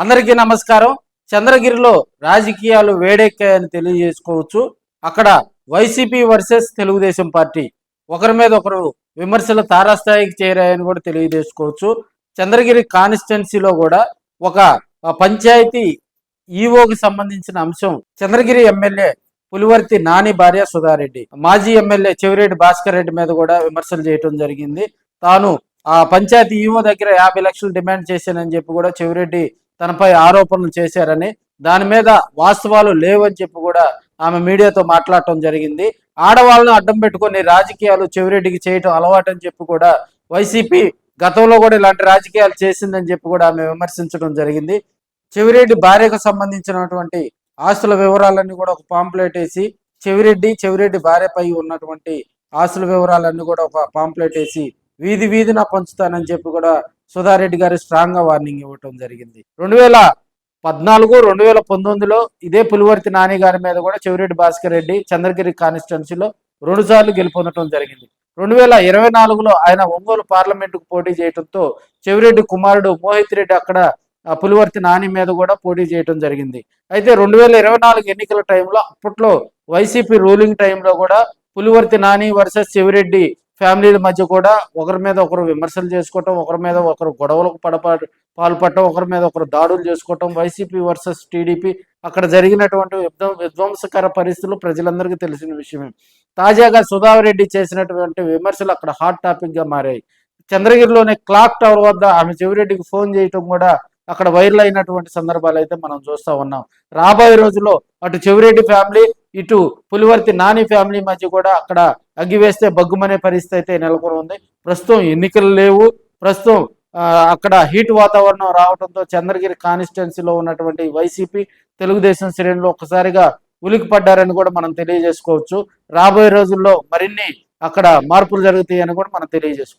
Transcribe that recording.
అందరికీ నమస్కారం. చంద్రగిరిలో రాజకీయాలు వేడెక్కాయని తెలియజేసుకోవచ్చు. అక్కడ వైసీపీ వర్సెస్ తెలుగుదేశం పార్టీ ఒకరి మీద ఒకరు విమర్శలు తారాస్థాయికి చేరాయని కూడా తెలియజేసుకోవచ్చు. చంద్రగిరి కాన్స్టిట్యున్సీలో కూడా ఒక పంచాయతీ ఈవోకి సంబంధించిన అంశం చంద్రగిరి ఎమ్మెల్యే పులివర్తి నాని భార్య సుధారెడ్డి, మాజీ ఎమ్మెల్యే చెవిరెడ్డి భాస్కర్ రెడ్డి మీద కూడా విమర్శలు చేయటం జరిగింది. తాను ఆ పంచాయతీ ఈవో దగ్గర 50 లక్షలు డిమాండ్ చేశానని చెప్పి కూడా చెవిరెడ్డి తనపై ఆరోపణలు చేశారని, దాని మీద వాస్తవాలు లేవని చెప్పి కూడా ఆమె మీడియాతో మాట్లాడటం జరిగింది. ఆడవాళ్ళను అడ్డం పెట్టుకొని రాజకీయాలు చెవిరెడ్డికి చేయటం అలవాటని చెప్పి కూడా వైసీపీ గతంలో కూడా ఇలాంటి రాజకీయాలు చేసిందని చెప్పి కూడా ఆమె విమర్శించడం జరిగింది. చెవిరెడ్డి భార్యకు సంబంధించినటువంటి ఆస్తుల వివరాలన్నీ కూడా ఒక పాంప్లెట్ వేసి చెవిరెడ్డి భార్యపై ఉన్నటువంటి ఆస్తుల వివరాలన్నీ కూడా ఒక పాంప్లెట్ వేసి వీధి వీధిన పంచుతానని చెప్పి కూడా సుధారెడ్డి గారు స్ట్రాంగ్ గా వార్నింగ్ ఇవ్వటం జరిగింది. 2014, 2019లో ఇదే పులివర్తి నాని గారి మీద కూడా చెవిరెడ్డి భాస్కర్ రెడ్డి చంద్రగిరి కాన్స్టిట్యున్సీలో 2 సార్లు గెలుపొందడం జరిగింది. 2024లో ఆయన ఒంగోలు పార్లమెంటుకు పోటీ చేయడంతో చెవిరెడ్డి కుమారుడు మోహిత్ రెడ్డి అక్కడ పులివర్తి నాని మీద కూడా పోటీ చేయడం జరిగింది. అయితే 2024 ఎన్నికల టైంలో అప్పట్లో వైసీపీ రూలింగ్ టైంలో కూడా పులివర్తి నాని వర్సెస్ చెవిరెడ్డి ఫ్యామిలీల మధ్య కూడా ఒకరి మీద ఒకరు విమర్శలు చేసుకోవటం, ఒకరి మీద ఒకరు గొడవలకు పాల్పడటం, ఒకరి మీద ఒకరు దాడులు చేసుకోవటం, వైసీపీ వర్సెస్ టీడీపీ అక్కడ జరిగినటువంటి విధ్వంసకర పరిస్థితులు ప్రజలందరికీ తెలిసిన విషయమే. తాజాగా సుధారెడ్డి చేసినటువంటి విమర్శలు అక్కడ హాట్ టాపిక్ గా మారాయి. చంద్రగిరిలోని క్లాక్ టవర్ వద్ద ఆమె చెవిరెడ్డికి ఫోన్ చేయటం కూడా అక్కడ వైరల్ అయినటువంటి సందర్భాలు అయితే మనం చూస్తూ ఉన్నాం. రాబోయే రోజుల్లో అటు చెవిరెడ్డి ఫ్యామిలీ, ఇటు పులివర్తి నాని ఫ్యామిలీ మధ్య కూడా అక్కడ అగ్గివేస్తే బగ్గుమనే పరిస్థితి అయితే నెలకొని ఉంది. ప్రస్తుతం ఎన్నికలు లేవు. ప్రస్తుతం అక్కడ హీట్ వాతావరణం రావడంతో చంద్రగిరి కాన్స్టిట్యున్సీలో ఉన్నటువంటి వైసీపీ తెలుగుదేశం శ్రేణులు ఒక్కసారిగా ఉలికి పడ్డారని కూడా మనం తెలియజేసుకోవచ్చు. రాబోయే రోజుల్లో మరిన్ని అక్కడ మార్పులు జరుగుతాయని కూడా మనం తెలియజేసుకోవచ్చు.